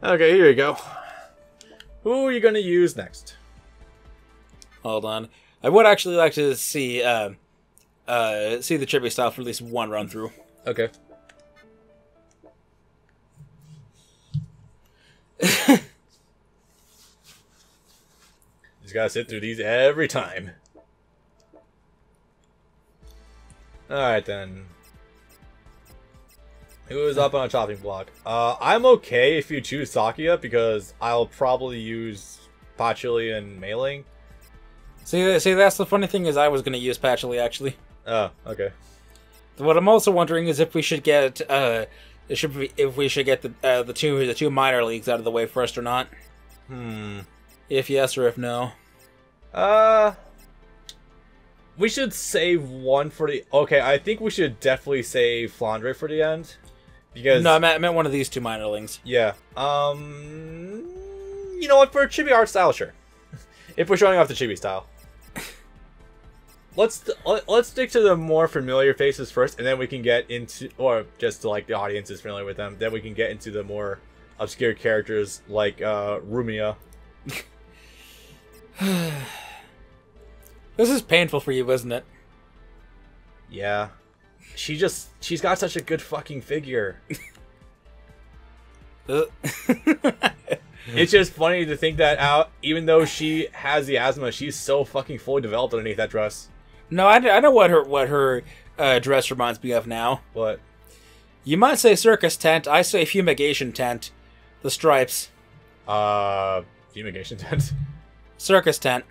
Okay, here you go. Who are you gonna use next? Hold on. I would actually like to see the chibi style for at least one run through. Okay. Just gotta sit through these every time. Alright then. Who is up on a chopping block? I'm okay if you choose Sakia because I'll probably use Patchouli and Mailing. See, that's the funny thing is I was going to use Patchouli actually. Oh, okay. What I'm also wondering is if we should get the two minor leagues out of the way first or not. If yes or if no. We should save one for the... Okay, I think we should definitely save Flandre for the end. Because... No, I meant one of these two minorlings. Yeah. You know what? For chibi art style, sure. If we're showing off the chibi style. Let's stick to the more familiar faces first, and then we can get into... Or just to, like, the audience is familiar with them. Then we can get into the more obscure characters, like, Rumia. This is painful for you, isn't it? Yeah. She's got such a good fucking figure. It's just funny to think that even though she has the asthma, she's so fucking fully developed underneath that dress. No, I know what her dress reminds me of now. What? You might say circus tent, I say fumigation tent. The stripes. Fumigation tent? Circus tent.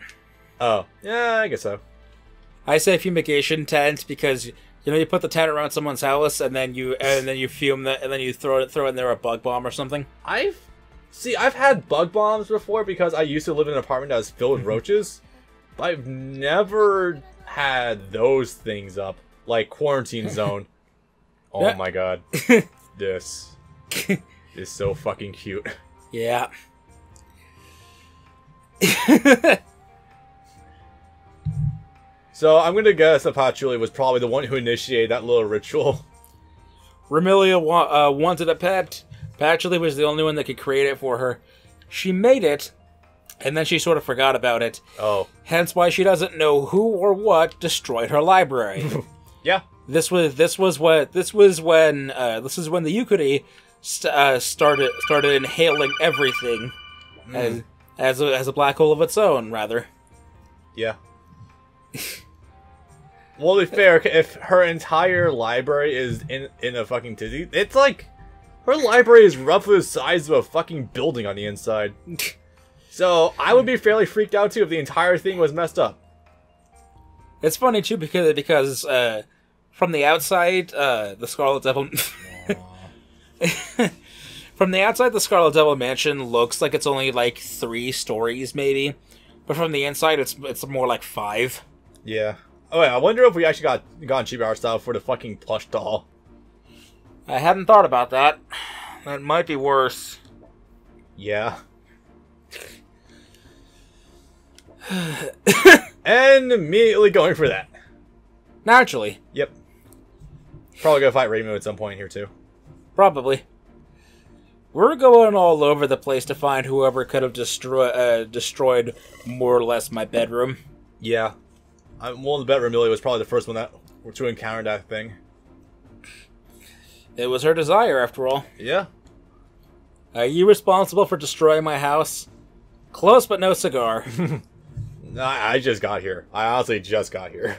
Oh, yeah, I guess so. I say fumigation tent because you put the tent around someone's house and then you fume that and then you throw in there a bug bomb or something. I've had bug bombs before because I used to live in an apartment that was filled with roaches. But I've never had those things up, like quarantine zone. Oh my god, this is so fucking cute. Yeah. So I'm gonna guess that Patchouli was probably the one who initiated that little ritual. Remilia wanted a pet. Patchouli was the only one that could create it for her. She made it, and then she sort of forgot about it. Oh. Hence why she doesn't know who or what destroyed her library. Yeah. This was when the Yukari started inhaling everything as a black hole of its own, rather. Yeah. Well, to be fair, if her entire library is in a fucking tizzy, it's like her library is roughly the size of a fucking building on the inside. So I would be fairly freaked out too if the entire thing was messed up. It's funny too because from the outside, the Scarlet Devil. From the outside, the Scarlet Devil Mansion looks like it's only like 3 stories, maybe. But from the inside, it's more like 5. Yeah. Oh wait, I wonder if we actually got chibi art style for the fucking plush doll. I hadn't thought about that. That might be worse. Yeah. And immediately going for that. Naturally. Yep. Probably gonna fight Reimu at some point here too. Probably. We're going all over the place to find whoever could have destroyed more or less my bedroom. Yeah. I'm willing to bet Remilia was probably the first one to encounter that thing. It was her desire, after all. Yeah. Are you responsible for destroying my house? Close, but no cigar. I just got here. I honestly just got here.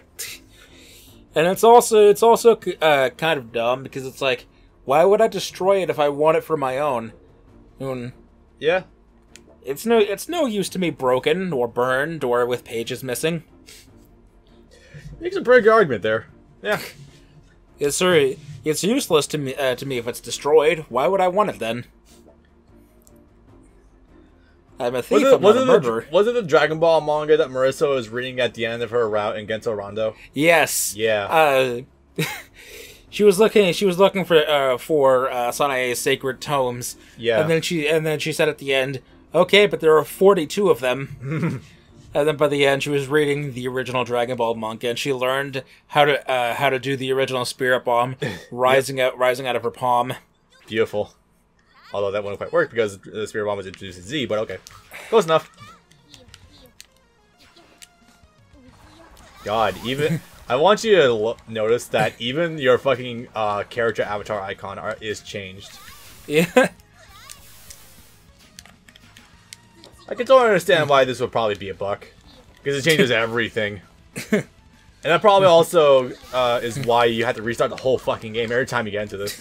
And it's also kind of dumb because it's like, why would I destroy it if I want it for my own? Yeah. It's no use to me broken or burned or with pages missing. Makes a pretty good argument there. Yeah. It's useless to me if it's destroyed. Why would I want it then? I'm a thief, I'm not a murderer. Was it the Dragon Ball manga that Marissa was reading at the end of her route in Genso Rondo? Yes. Yeah. She was looking for Sanae's sacred tomes. Yeah. And then she said at the end, "Okay, but there are 42 of them." And then by the end, she was reading the original Dragon Ball manga, and she learned how to do the original Spirit Bomb, rising out of her palm. Beautiful. Although that wouldn't quite work because the Spirit Bomb was introduced in Z, but okay. Close enough. God, even... I want you to notice that even your fucking character avatar icon is changed. Yeah. I can totally understand why this would probably be a bug. Because it changes everything. And that probably also is why you have to restart the whole fucking game every time you get into this.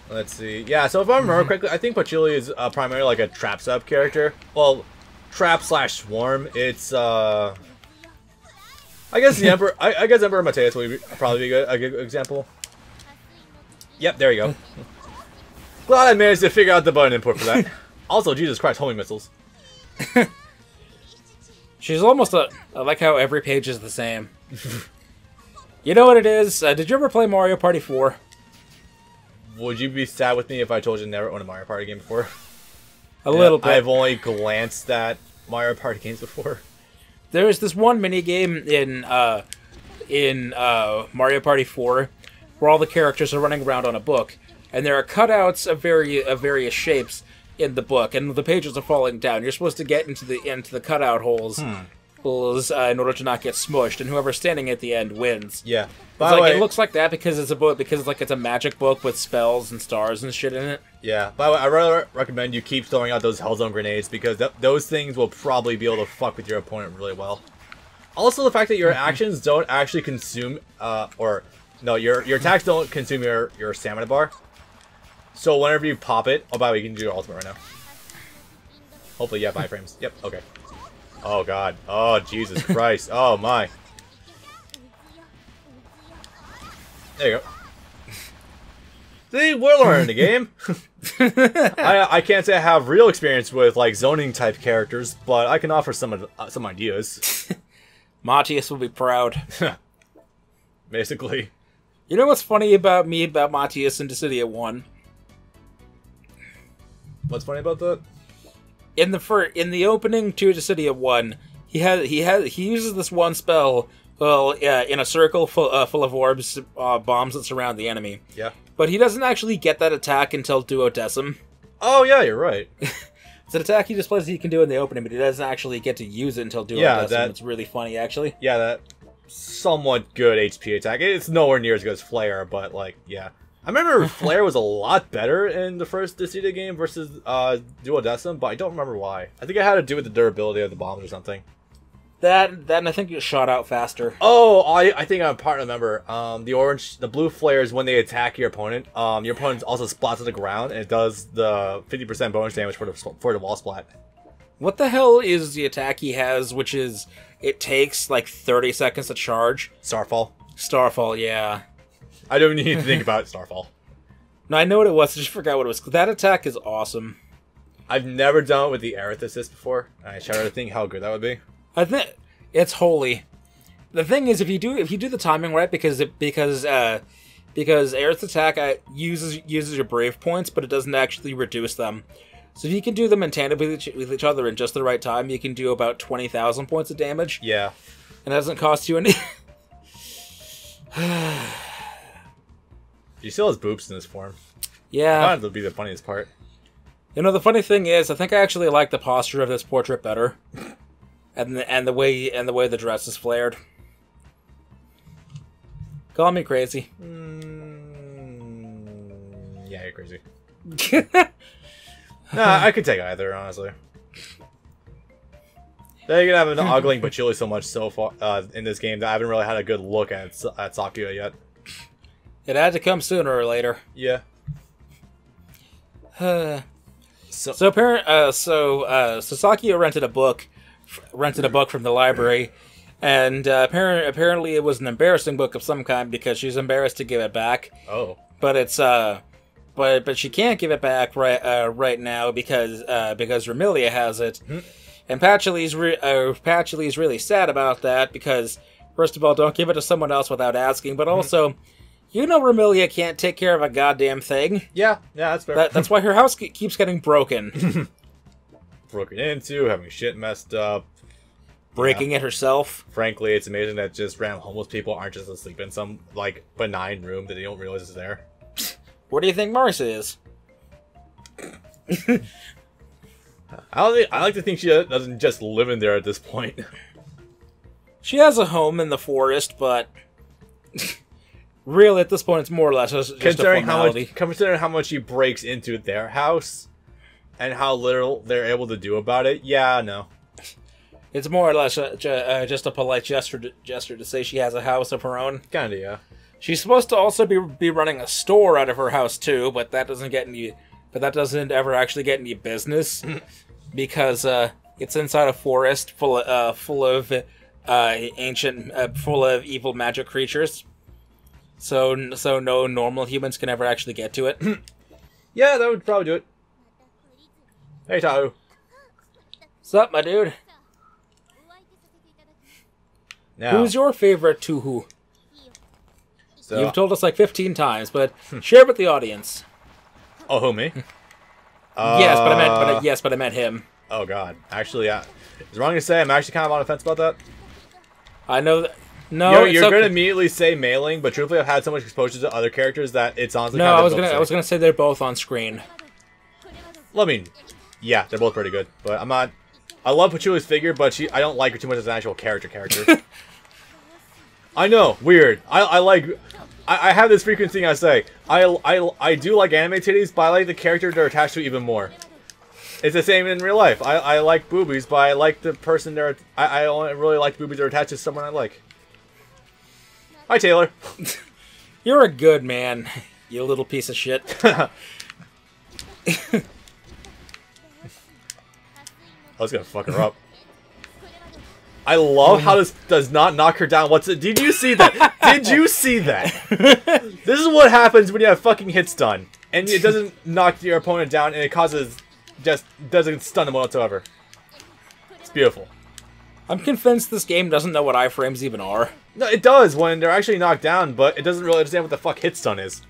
Let's see. Yeah, so if I remember correctly, I think Patchouli is primarily like a trap sub character. Well, trap slash swarm. It's I guess the Emperor. I guess Emperor Mateus would probably be a good example. Yep, there you go. Glad I managed to figure out the button input for that. Also, Jesus Christ, homing missiles. She's almost I like how every page is the same. You know what it is? Did you ever play Mario Party 4? Would you be sad with me if I told you never owned a Mario Party game before? A little bit. I've only glanced at Mario Party games before. There was this one mini game in Mario Party 4 where all the characters are running around on a book, and there are cutouts of various shapes in the book, and the pages are falling down. You're supposed to get into the cutout holes in order to not get smushed, and whoever's standing at the end wins. Yeah, it looks like that because it's a book it's a magic book with spells and stars and shit in it. Yeah, by the way, I rather recommend you keep throwing out those Hellzone grenades because those things will probably be able to fuck with your opponent really well. Also, the fact that your actions don't actually consume, your attacks don't consume your stamina bar. So whenever you pop it, oh, by the way, you can do your ultimate right now. Hopefully you have iframes. Yep, okay. Oh god. Oh, Jesus Christ. Oh my. There you go. See, we're learning the game. I can't say I have real experience with like zoning type characters, but I can offer some ideas. Matthias will be proud. Basically. You know what's funny about Matthias in Dissidia 1? What's funny about that? In the opening to Dissidia 1, he uses this one spell, in a circle full of orbs, bombs that surround the enemy. Yeah. But he doesn't actually get that attack until Duodecim. Oh yeah, you're right. It's an attack he displays he can do in the opening, but he doesn't actually get to use it until Duodecim. Yeah, it's really funny, actually. Yeah, that somewhat good HP attack. It's nowhere near as good as Flare, but like, yeah. I remember Flare was a lot better in the first Dissidia game versus Duodecim, but I don't remember why. I think it had to do with the durability of the bombs or something. That and I think it shot out faster. Oh, I think I'm part of the member. The blue flares, when they attack your opponent also splats to the ground, and it does the 50% bonus damage for the wall splat. What the hell is the attack he has, which is, it takes like 30 seconds to charge? Starfall, yeah. I don't need to think about Starfall. No, I know what it was, I just forgot what it was. That attack is awesome. I've never done it with the Aerith Assist before. I try to think how good that would be. I think it's holy. The thing is, if you do the timing right, because Aerith's attack uses your brave points, but it doesn't actually reduce them. So if you can do them in tandem with each other in just the right time, you can do about 20,000 points of damage. Yeah, and it doesn't cost you any. He still has boobs in this form. Yeah, that'll be the funniest part. You know, the funny thing is, I think I actually like the posture of this portrait better. And the way the dress is flared. Call me crazy. Yeah, you're crazy. Nah, I could take either, honestly. They're gonna have an ogling Patchouli so much so far in this game that I haven't really had a good look at Sakuya yet. It had to come sooner or later. Yeah. So Sakuya rented a book from the library, and apparently it was an embarrassing book of some kind because she's embarrassed to give it back. Oh. But it's but she can't give it back right now because Remilia has it. Mm-hmm. And Patchouli's really sad about that because, first of all, don't give it to someone else without asking, but also, Remilia can't take care of a goddamn thing. Yeah, that's fair. That's why her house keeps getting broken. Broken into, having shit messed up. Breaking it herself. Frankly, it's amazing that just random homeless people aren't just asleep in some, benign room that they don't realize is there. Where do you think Marissa is? I like to think she doesn't just live in there at this point. She has a home in the forest, but really at this point it's more or less just a formality. Considering how much she breaks into their house and how little they're able to do about it, yeah, no. It's more or less just a polite gesture to say she has a house of her own. Kinda, yeah. She's supposed to also be running a store out of her house too, but that doesn't ever actually get any business because it's inside a forest full of evil magic creatures. So no normal humans can ever actually get to it. Yeah, that would probably do it. Hey, Touhou. What's up, my dude? Now, who's your favorite Touhou? So, you've told us like 15 times, but share with the audience. Oh, who, me? Yes, but I meant him. Oh God, actually, it's wrong to say. I'm actually kind of on the fence about that. I know that. No, you're going to immediately say Mailing, but truthfully, I've had so much exposure to other characters that it's honestly. No, kind of I was gonna say they're both on screen. Well, I mean, yeah, they're both pretty good, but I'm not. I love Patchouli's figure, but I don't like her too much as an actual character. I know, weird. I have this frequent thing I say. I do like anime titties, but I like the character they're attached to even more. It's the same in real life. I like boobies, but I like the person they're. I only really like boobies that are attached to someone I like. Hi, Taylor. You're a good man, you little piece of shit. I was gonna fuck her up. I love how this does not knock her down. Did you see that? Did you see that? This is what happens when you have fucking hit stun. And it doesn't knock your opponent down, and it doesn't stun them whatsoever. It's beautiful. I'm convinced this game doesn't know what iframes even are. No, it does when they're actually knocked down, but it doesn't really understand what the fuck hit stun is.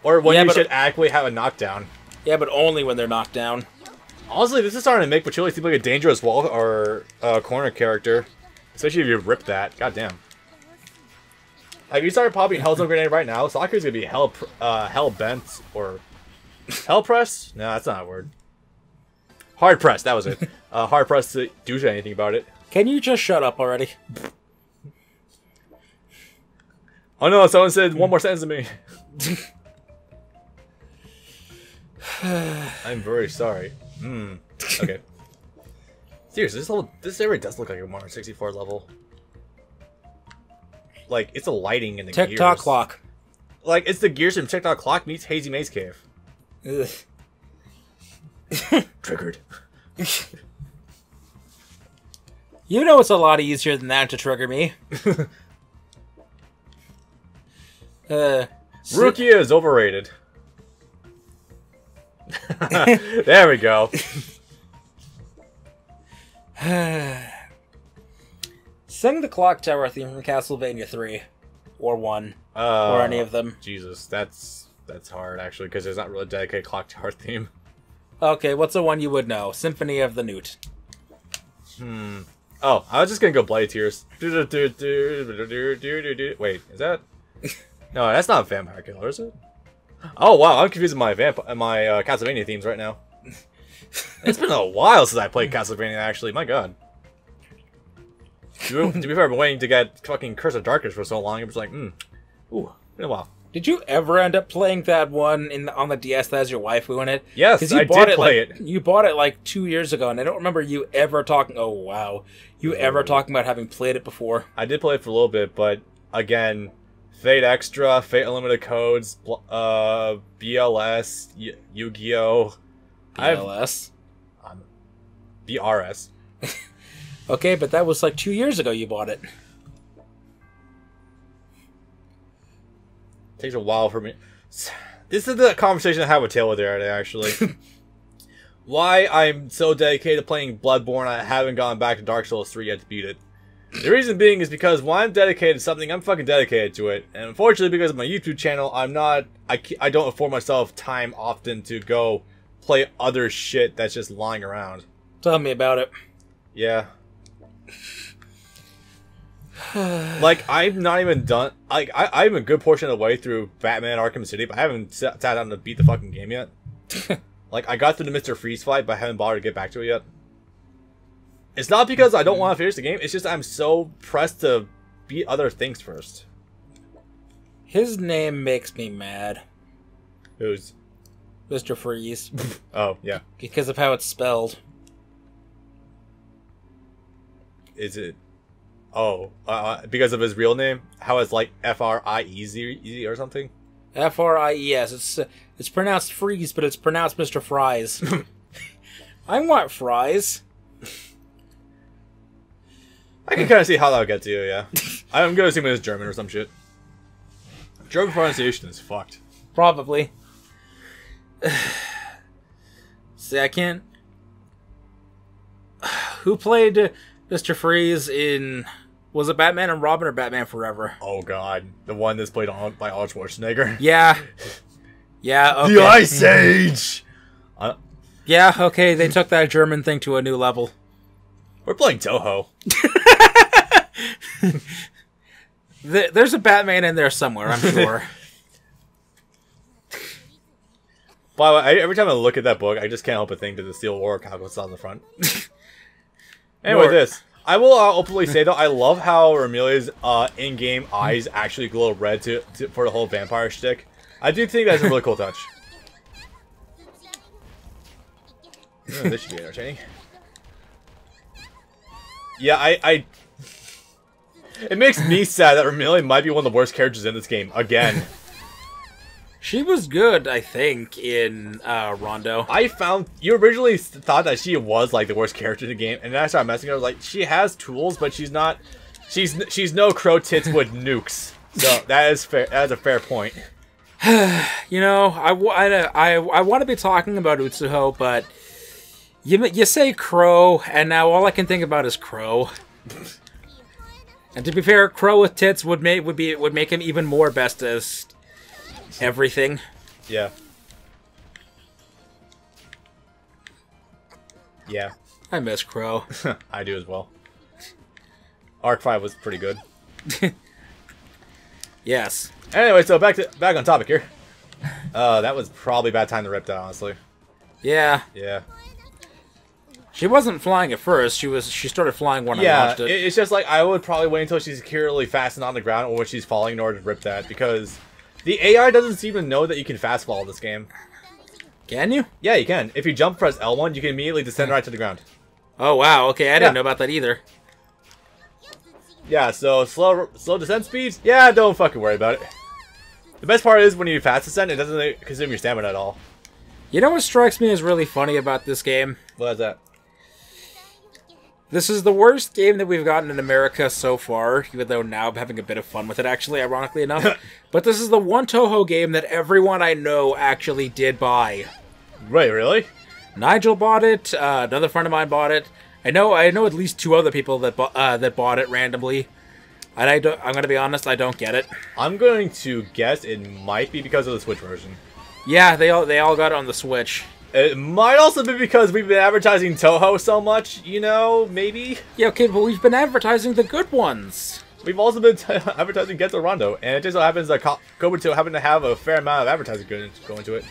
Or when you should actually have a knockdown. Yeah, but only when they're knocked down. Honestly, this is starting to make Patchouli seem like a dangerous wall or corner character. Especially if you rip that. God damn. Like, if you started popping Hellzone Grenade right now, Sakura's gonna be hell bent or hell pressed? No, that's not a word. Hard pressed, that was it. Hard pressed to do anything about it. Can you just shut up already? Oh no, someone said one more sentence to me. I'm very sorry. Okay. Seriously, this area does look like a Mario 64 level. Like, it's a lighting in the gears. Tick-tock clock. Like, it's the gears from Tick-tock clock meets Hazy Maze Cave. Triggered. You know it's a lot easier than that to trigger me. Rukia is overrated. There we go. Sing the Clock Tower theme from Castlevania 3. Or 1. Or any of them. Jesus, that's hard, actually, because there's not really a dedicated Clock Tower theme. Okay, what's the one you would know? Symphony of the Newt. Oh, I was just gonna go Bloody Tears. Wait, is that... No, that's not Vampire Killer, is it? Oh wow, I'm confusing my Castlevania themes right now. It's been a while since I played Castlevania, actually. My god. To be fair, I've been waiting to get fucking Curse of Darkness for so long. It was like, ooh, been a while. Did you ever end up playing that one on the DS that has your waifu in it? Yes, I did play it. You bought it like 2 years ago, and I don't remember you ever talking. Oh wow, ever talking about having played it before? I did play it for a little bit, but again, Fate Extra, Fate Unlimited Codes, BLS, Yu-Gi-Oh. BLS. BRS. Okay, but that was like 2 years ago you bought it. Takes a while for me. This is the conversation I have with Taylor there, actually. Why I'm so dedicated to playing Bloodborne, I haven't gone back to Dark Souls 3 yet to beat it. The reason being is because when I'm dedicated to something, I'm fucking dedicated to it. And unfortunately, because of my YouTube channel, I don't afford myself time often to go play other shit that's just lying around. Tell me about it. Yeah. Like, I've not even done... Like, I'm a good portion of the way through Batman Arkham City, but I haven't sat down to beat the fucking game yet. Like, I got through the Mr. Freeze fight, but I haven't bothered to get back to it yet. It's not because I don't want to finish the game, it's just I'm so pressed to beat other things first. His name makes me mad. Who's? Mr. Freeze. Oh, yeah. Because of how it's spelled. Is it... Oh, because of his real name? How it's like F-R-I-E-Z or something? F-R-I-E-S. It's pronounced Freeze, but it's pronounced Mr. Fries. I want fries. I can kind of see how that would get to you, yeah. I'm going to assume it's German or some shit. German pronunciation is fucked. Probably. See, I can't... Who played Mr. Freeze in... Was it Batman and Robin or Batman Forever? Oh god. The one that's played by Arnold Schwarzenegger. Yeah. Yeah, okay. The Ice Age! Yeah, okay, they took that German thing to a new level. We're playing Touhou. There's a Batman in there somewhere, I'm sure. By the way, every time I look at that book, I just can't help but think to the Steel War calculus on the front. Anyway, I will openly say, though, I love how Remilia's in-game eyes actually glow red for the whole vampire shtick. I do think that's a really cool touch. This should be entertaining. Yeah, it makes me sad that Remilia might be one of the worst characters in this game, again. She was good, I think, in Rondo. You originally thought that she was like the worst character in the game, and then I started messing with her. Like, she has tools, but she's not. She's no crow tits with nukes. So that is fair. That is a fair point. You know, I want to be talking about Utsuho, but you say crow, and now all I can think about is crow. And to be fair, crow with tits would make him even more bestest. Everything. Yeah. Yeah. I miss Crow. I do as well. Arc 5 was pretty good. Yes. Anyway, so back on topic here. That was probably a bad time to rip that, honestly. Yeah. Yeah. She wasn't flying at first. She started flying when I launched it. It's just like I would probably wait until she's securely fastened on the ground or when she's falling in order to rip that, because the AI doesn't seem to know that you can fast fall in this game. Can you? Yeah, you can. If you jump press L1, you can immediately descend right to the ground. Oh, wow. Okay, I didn't know about that either. Yeah, so slow descent speeds? Yeah, don't fucking worry about it. The best part is when you fast descend, it doesn't consume your stamina at all. You know what strikes me as really funny about this game? What is that? This is the worst game that we've gotten in America so far, even though now I'm having a bit of fun with it, actually, ironically enough. But this is the one Touhou game that everyone I know actually did buy. Right, really? Nigel bought it, another friend of mine bought it. I know at least 2 other people that bought it randomly. And I'm going to be honest, I don't get it. I'm going to guess it might be because of the Switch version. Yeah, they all got it on the Switch. It might also be because we've been advertising Touhou so much, you know, maybe? Yeah, okay, but we've been advertising the good ones. We've also been advertising Genso Rondo, and it just so happens that Kobuto happen to have a fair amount of advertising going to it.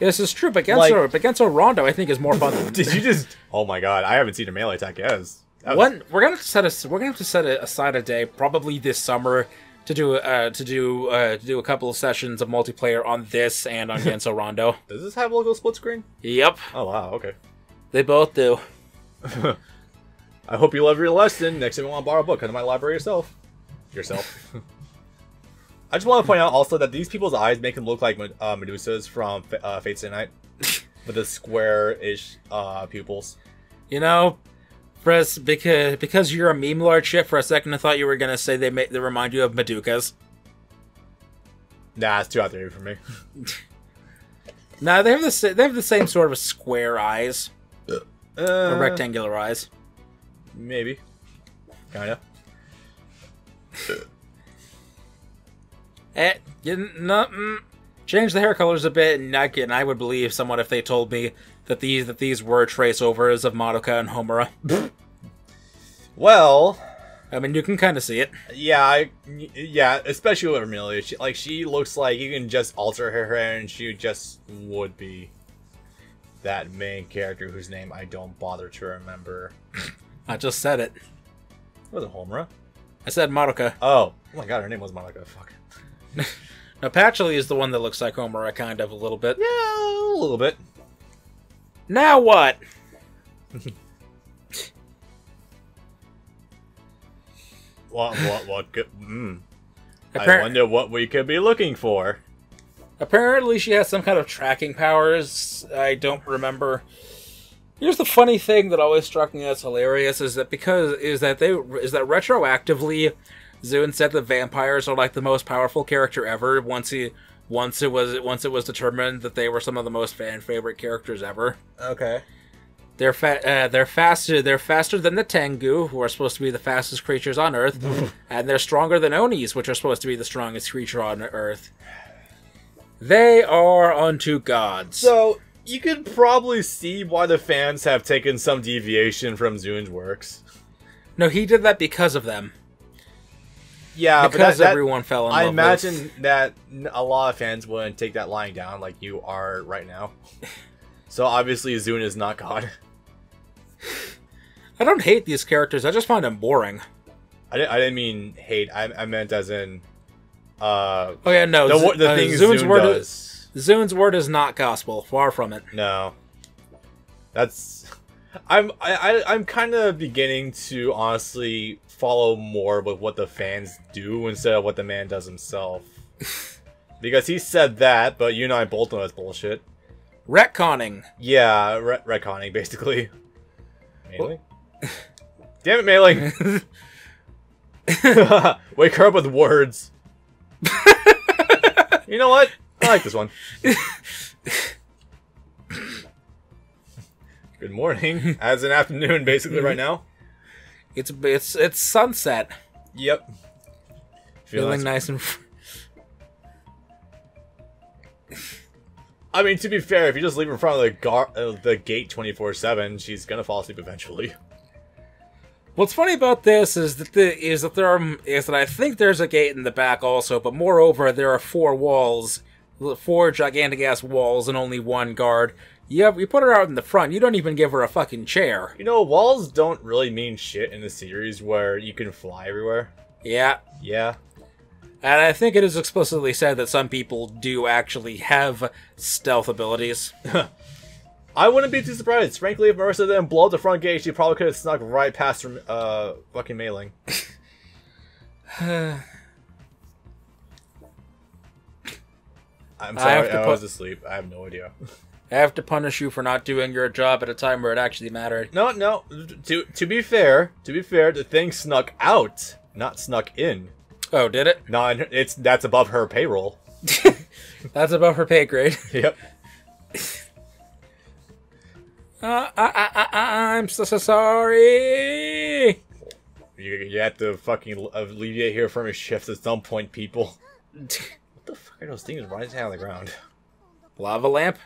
Yeah, this is true, but Genso Rondo I think is more fun than... Did you just... Oh my god, I haven't seen a melee attack yet. We're gonna have to set aside a day, probably this summer, to do a couple of sessions of multiplayer on this and on Genso Rondo. Does this have a local split screen? Yep. Oh wow, okay. They both do. I hope you love your lesson. Next time you want to borrow a book, come to my library yourself. I just want to point out also that these people's eyes make them look like Medusa's from Fate Stay Night, with the square-ish pupils. You know, because you're a meme lord shit, for a second I thought you were gonna say they remind you of Madokas. Nah, it's too out there for me. Nah, they have the same sort of square eyes, or rectangular eyes. Maybe, kinda. Change the hair colors a bit, and I would believe someone if they told me that these were trace overs of Madoka and Homura. Well, I mean, you can kind of see it. Yeah, yeah, especially with Amelia. She looks like you can just alter her hair and she just would be that main character whose name I don't bother to remember. I just said it. It wasn't Homura. I said Madoka. Oh my god, her name was Madoka. Fuck. Now, Patchouli is the one that looks like Homura, kind of, a little bit. Yeah, a little bit. Now what? What could... I wonder what we could be looking for. Apparently she has some kind of tracking powers. I don't remember. Here's the funny thing that always struck me as hilarious is that retroactively Zune said that vampires are like the most powerful character ever once it was determined that they were some of the most fan favorite characters ever. Okay. They're faster than the Tengu, who are supposed to be the fastest creatures on Earth, and they're stronger than Onis, which are supposed to be the strongest creature on Earth. They are unto gods. So, you could probably see why the fans have taken some deviation from Zune's works. No, he did that because of them. Yeah, because but everyone fell in love I imagine that a lot of fans wouldn't take that lying down like you are right now. So obviously Zune is not God. I don't hate these characters, I just find them boring. I didn't mean hate, I meant as in... oh yeah, no, the things Zune does. Zune's word is not gospel, far from it. No. That's... I'm kind of beginning to honestly follow more with what the fans do instead of what the man does himself. Because he said that, but you and I both know that's bullshit. Retconning. Yeah, retconning, basically. Mailing? Damn it, Mailing! Wake her up with words. You know what? I like this one. Good morning. As an afternoon, basically, right now. It's sunset. Yep. Feeling nice and... I mean, to be fair, if you just leave her in front of the gate 24/7, she's gonna fall asleep eventually. What's funny about this is that I think there's a gate in the back also, but moreover, there are 4 walls, 4 gigantic ass walls, and only 1 guard. You put her out in the front, you don't even give her a fucking chair. You know, walls don't really mean shit in the series where you can fly everywhere. Yeah. Yeah. And I think it is explicitly said that some people do actually have stealth abilities. I wouldn't be too surprised. Frankly, if Marissa didn't blow up the front gate, she probably could have snuck right past her, fucking Mailing. I'm sorry, I was asleep. I have no idea. I have to punish you for not doing your job at a time where it actually mattered. No. To be fair, the thing snuck out, not snuck in. Oh, did it? No, that's above her payroll. That's above her pay grade. Yep. I'm so sorry. You have to fucking alleviate her from your shift at some point, people. What the fuck are those things rising out on the ground? Lava lamp?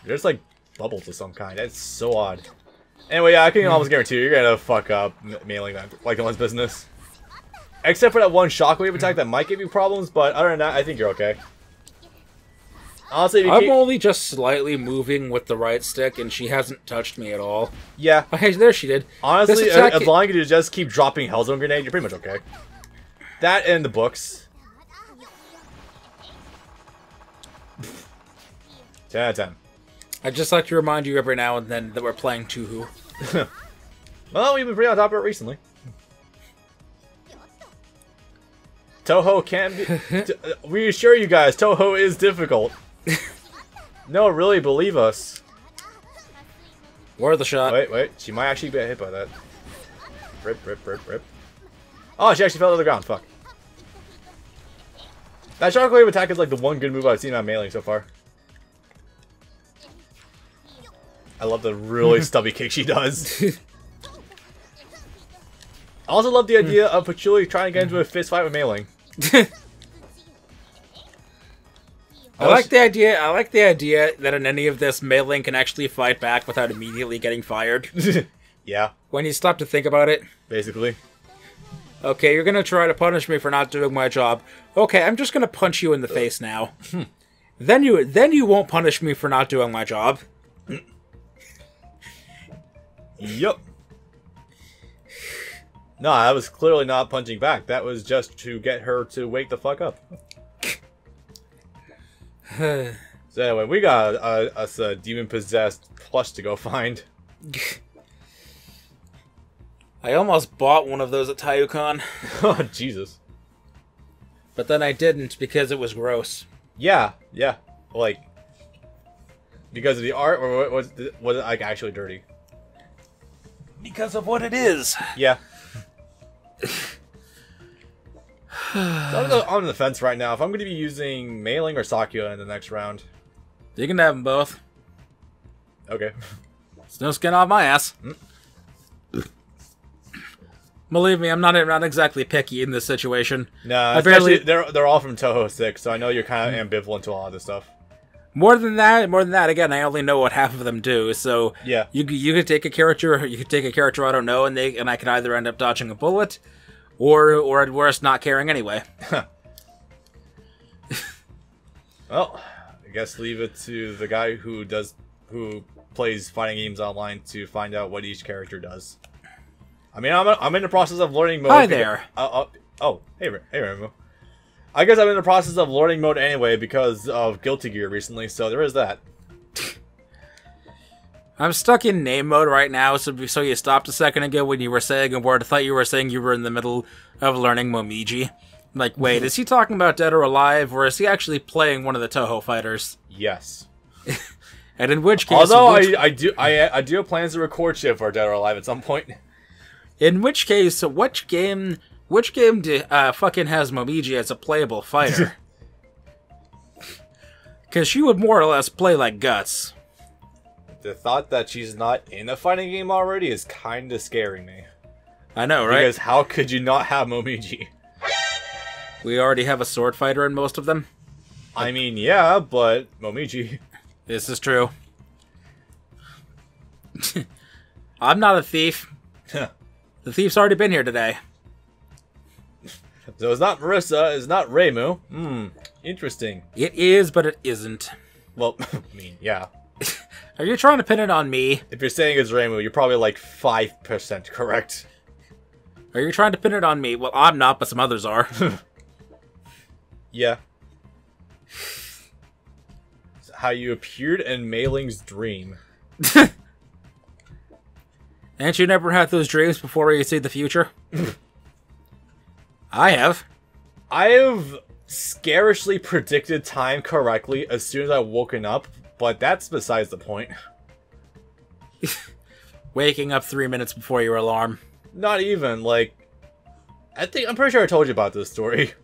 There's like bubbles of some kind. That's so odd. Anyway, yeah, I can almost guarantee you're gonna fuck up Mailing that like no one's business. Except for that one shockwave attack that might give you problems, but other than that, I think you're okay. Honestly, I'm only just slightly moving with the right stick, and she hasn't touched me at all. Yeah. Okay, there she did. Honestly, as long as you just keep dropping Hellzone Grenade, you're pretty much okay. That and the books. 10 out of 10. I'd just like to remind you every now and then that we're playing Touhou. Well, we've been pretty on top of it recently. Touhou can be... we assure you guys, Touhou is difficult. No, really, believe us. Worth a shot. Wait. She might actually get hit by that. Rip. Oh, she actually fell to the ground. Fuck. That shockwave attack is like the one good move I've seen on Mailing so far. I love the really stubby kick she does. I also love the idea of Patchouli trying to get into a fist fight with Mailing. I like the idea that in any of this, Mailing can actually fight back without immediately getting fired. Yeah. When you stop to think about it. Basically. Okay, you're gonna try to punish me for not doing my job. Okay, I'm just gonna punch you in the face now. Then you won't punish me for not doing my job. Yup. No, I was clearly not punching back. That was just to get her to wake the fuck up. So anyway, we got us a demon-possessed plush to go find. I almost bought one of those at TaiuCon. Oh, Jesus. But then I didn't because it was gross. Yeah. Like, because of the art, or was it like actually dirty? Because of what it is. Yeah. So I'm on the fence right now if I'm going to be using Mailing or Sakya in the next round. You can have them both. Okay. It's no skin off my ass. Believe me, I'm not exactly picky in this situation. No, especially they're all from Touhou 6, so I know you're kind of ambivalent to a lot of this stuff. More than that, again, I only know what half of them do. So yeah, you could take a character, I don't know, and I could either end up dodging a bullet, or at worst not caring anyway. Well, I guess leave it to the guy who plays fighting games online to find out what each character does. I mean, I'm in the process of learning mode. Hi there. Oh, hey Remu. I guess I'm in the process of learning mode anyway because of Guilty Gear recently, so there is that. I'm stuck in name mode right now, so you stopped a second ago when you were saying a word. I thought you were saying you were in the middle of learning Momiji. I'm like, wait, is he talking about Dead or Alive, or is he actually playing one of the Touhou fighters? Yes. And in which case... Although I do have plans to record shit for Dead or Alive at some point. In which case, which game fucking has Momiji as a playable fighter? Because she would more or less play like Guts. The thought that she's not in a fighting game already is kind of scaring me. I know, right? Because how could you not have Momiji? We already have a sword fighter in most of them. I mean, yeah, but Momiji. This is true. I'm not a thief. The thief's already been here today. So it's not Marissa, it's not Reimu. Interesting. It is, but it isn't. Well, I mean, yeah. Are you trying to pin it on me? If you're saying it's Reimu, you're probably like 5% correct. Are you trying to pin it on me? Well, I'm not, but some others are. Yeah. How you appeared in Mailing's dream. And you never had those dreams before you see the future? I have. I have scarcely predicted time correctly as soon as I woken up, but that's besides the point. Waking up 3 minutes before your alarm. Not even, like... I'm pretty sure I told you about this story.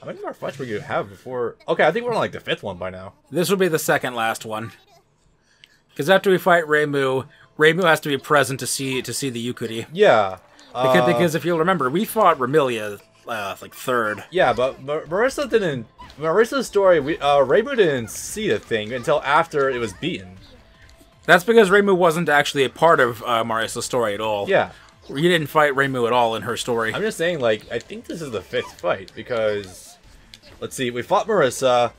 How many more fights were you have before... Okay, I think we're on like the 5th one by now. This will be the second last one. Because after we fight Reimu has to be present to see the Yukuri. Yeah. Because if you'll remember, we fought Remilia like 3rd. Yeah, but Marissa didn't... Marissa's story, Reimu didn't see the thing until after it was beaten. That's because Reimu wasn't actually a part of Marissa's story at all. Yeah. You didn't fight Reimu at all in her story. I'm just saying, like, I think this is the 5th fight, because... Let's see, we fought Marissa,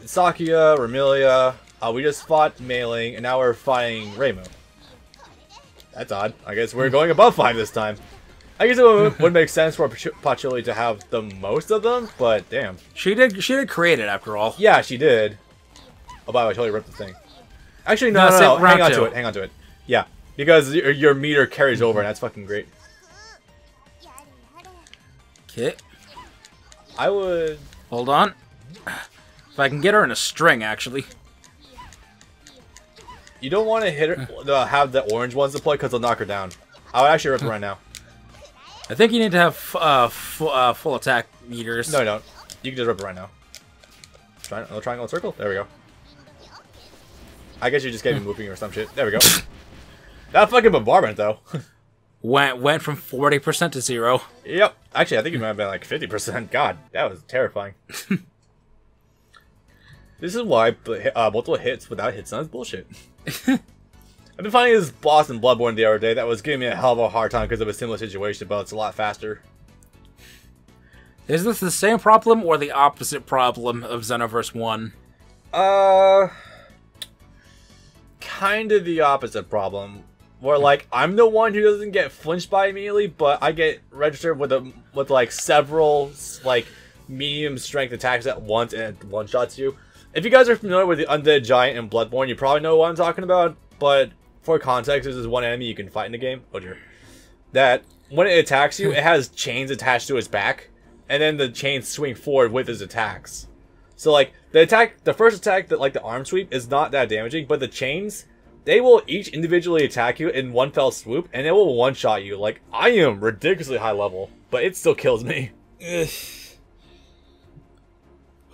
Sakya, Remilia, we just fought Mailing, and now we're fighting Reimu. That's odd. I guess we're going above 5 this time. I guess it would make sense for Patchouli to have the most of them, but damn. She did create it after all. Yeah, she did. Oh, by the way, I totally ripped the thing. Actually, no. Hang on to it. Yeah, because your meter carries over, and that's fucking great. Okay. I would... Hold on. If I can get her in a string, actually. You don't want to hit her, have the orange ones deploy because they'll knock her down. I would actually rip it right now. I think you need to have full attack meters. No, you don't. You can just rip it right now. Triangle and circle? There we go. I guess you just gave me moving or some shit. There we go. That fucking bombardment, though. Went from 40% to 0. Yep. Actually, I think it might have been like 50%. God, that was terrifying. This is why multiple hits without hit stun is bullshit. I've been finding this boss in Bloodborne the other day that was giving me a hell of a hard time because of a similar situation, but it's a lot faster. Is this the same problem or the opposite problem of Xenoverse 1? Kind of the opposite problem. Where, like, I'm the one who doesn't get flinched by immediately, but I get registered with like, several, like, medium strength attacks at once and it one-shots you. If you guys are familiar with the Undead Giant in Bloodborne, you probably know what I'm talking about, but for context, there's this one enemy you can fight in the game, oh dear, that when it attacks you, it has chains attached to its back, and then the chains swing forward with its attacks. So, like, the first attack, like the arm sweep, is not that damaging, but the chains, they will each individually attack you in one fell swoop, and it will one-shot you. Like, I am ridiculously high level, but it still kills me.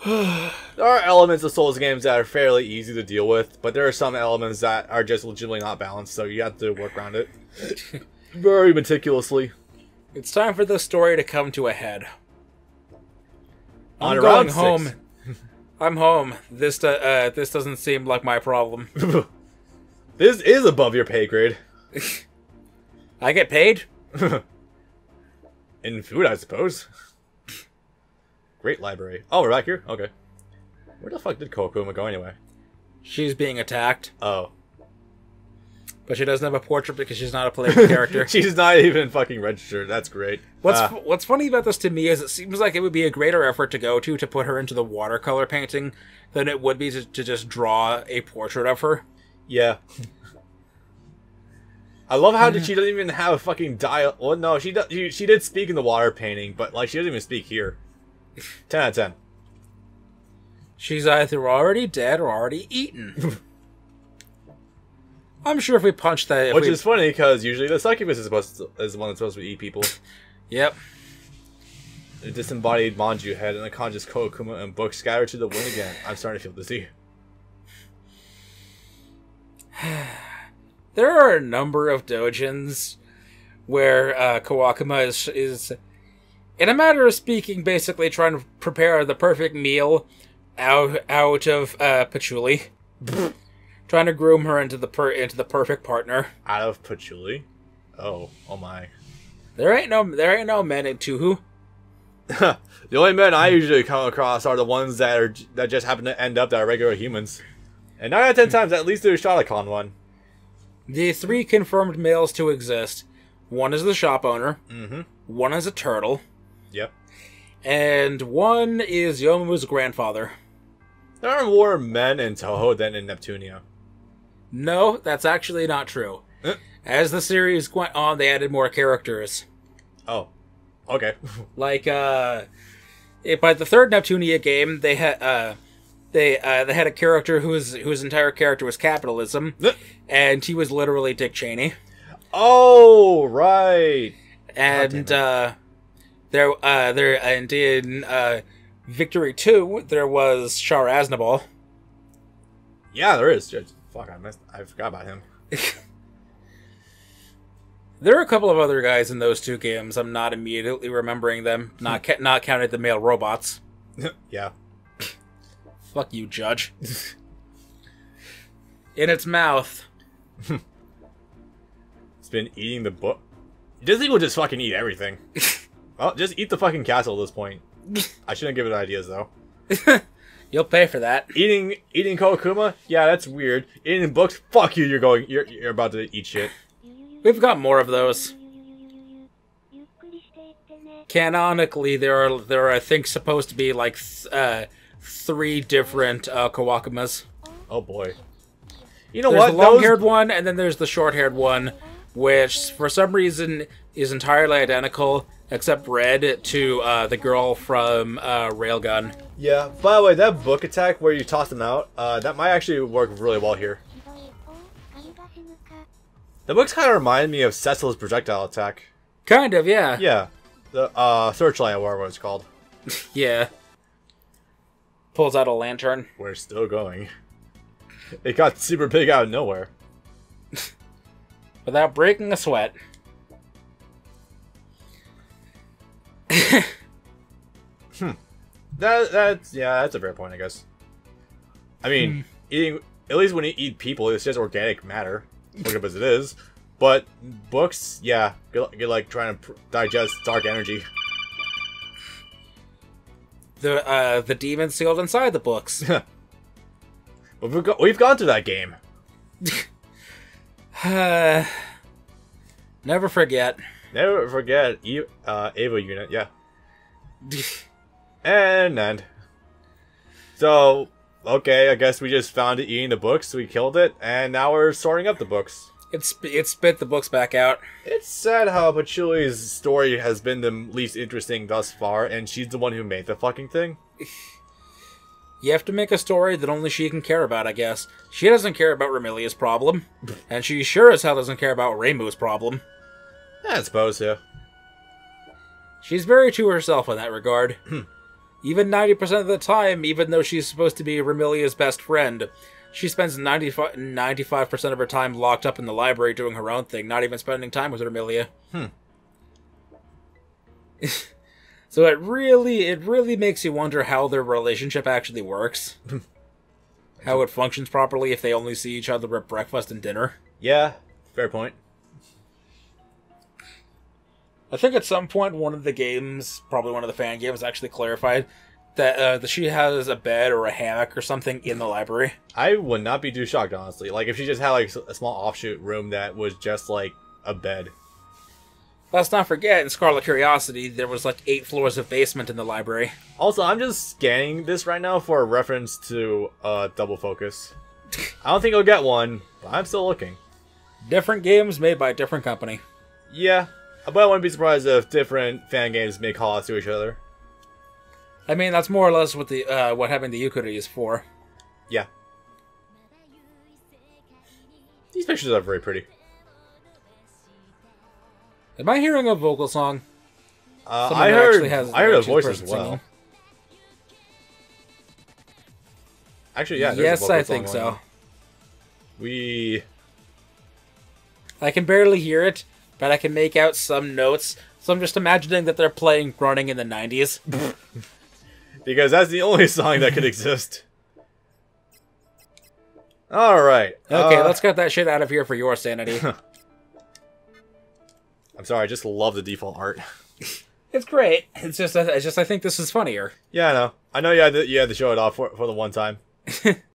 There are elements of Souls games that are fairly easy to deal with, but there are some elements that are just legitimately not balanced, so you have to work around it very meticulously. It's time for the story to come to a head. I'm On going round home. 6. I'm home. This doesn't seem like my problem. This is above your pay grade. I get paid? In food, I suppose. Great library. Oh, we're back here? Okay. Where the fuck did Kokuma go anyway? She's being attacked. Oh. But she doesn't have a portrait because she's not a playable character. She's not even fucking registered. That's great. What's funny about this to me is it seems like it would be a greater effort to go to put her into the watercolor painting than it would be to just draw a portrait of her. Yeah. I love how she doesn't even have a fucking dial. Well, no, she did speak in the water painting, but like she doesn't even speak here. 10 out of 10. She's either already dead or already eaten. I'm sure if we punch that... Which is funny, because usually the succubus is the one that's supposed to eat people. Yep. A disembodied Manju head and a conscious Kokuma and book scattered to the wind again. I'm starting to feel dizzy. There are a number of dojins where Kawakuma is, in a matter of speaking, basically trying to prepare the perfect meal out of Patchouli. Trying to groom her into the perfect partner. Out of Patchouli? Oh my. There ain't no men in Touhou. The only men I usually come across are the ones that just happen to end up that are regular humans. And 9 out of 10 times, at least there's Shadowcon one. The 3 confirmed males to exist. One is the shop owner. Mm-hmm. One is a turtle. Yep. And one is Yomu's grandfather. There are more men in Touhou than in Neptunia. No, that's actually not true. As the series went on, they added more characters. Oh. Okay. Like, by the third Neptunia game, they had a character whose entire character was capitalism, and he was literally Dick Cheney. Oh, right. And in Victory 2, there was Shar Aznavour. Yeah, there is. Fuck, I forgot about him. There are a couple of other guys in those 2 games. I'm not immediately remembering them. Not counting the male robots. Yeah. Fuck you, Judge. In its mouth. It's been eating the book. Disney will just fucking eat everything. Well, just eat the fucking castle at this point. I shouldn't give it ideas, though. You'll pay for that. Eating Kokuma? Yeah, that's weird. Eating books? Fuck you, you're about to eat shit. We've got more of those. Canonically, there are I think supposed to be like 3 different Kawakumas. Oh boy. You know there's what? The long-haired one, and then there's the short-haired one, which for some reason is entirely identical, except red, to the girl from Railgun. Yeah. By the way, that book attack where you toss them out, that might actually work really well here. The books kind of remind me of Cecil's projectile attack. Kind of, yeah. Yeah. The Searchlight, or whatever it's called. Yeah. Pulls out a lantern. We're still going. It got super big out of nowhere. Without breaking a sweat. That's a fair point, I guess. I mean, eating, at least when you eat people, it's just organic matter. fucked up as it is. But books, yeah, you're like trying to digest dark energy. The demons sealed inside the books. We've gone through that game. Never forget. Never forget Ava unit, yeah. And so, okay, I guess we just found it eating the books, we killed it, and now we're sorting up the books. It spit the books back out. It's sad how Patchouli's story has been the least interesting thus far, and she's the one who made the fucking thing. You have to make a story that only she can care about, I guess. She doesn't care about Remilia's problem, and she sure as hell doesn't care about Reimu's problem. I suppose so. She's very to herself in that regard. Even 90% of the time, even though she's supposed to be Remilia's best friend, she spends 95% of her time locked up in the library doing her own thing, not even spending time with Remilia. So it really makes you wonder how their relationship actually works. How it functions properly if they only see each other at breakfast and dinner. Yeah, fair point. I think at some point one of the games, probably one of the fan games, actually clarified that she has a bed or a hammock or something in the library. I would not be too shocked, honestly. Like, if she just had, like, a small offshoot room that was just, like, a bed. Let's not forget, in Scarlet Curiosity, there was, like, 8 floors of basement in the library. Also, I'm just scanning this right now for a reference to Double Focus. I don't think I'll get one, but I'm still looking. Different games made by a different company. Yeah, but I wouldn't be surprised if different fan games make call-outs to each other. I mean, that's more or less what the what having the Yukuri is for. Yeah. These pictures are very pretty. Am I hearing a vocal song? I heard a voice as well. Singing. Actually, yeah. Yes, I think so. I can barely hear it, but I can make out some notes. So I'm just imagining that they're playing Running in the 90s. Because that's the only song that could exist. Alright. Okay, let's get that shit out of here for your sanity. I'm sorry, I just love the default art. It's great. It's just I think this is funnier. Yeah, I know. I know you had to show it off for the one time.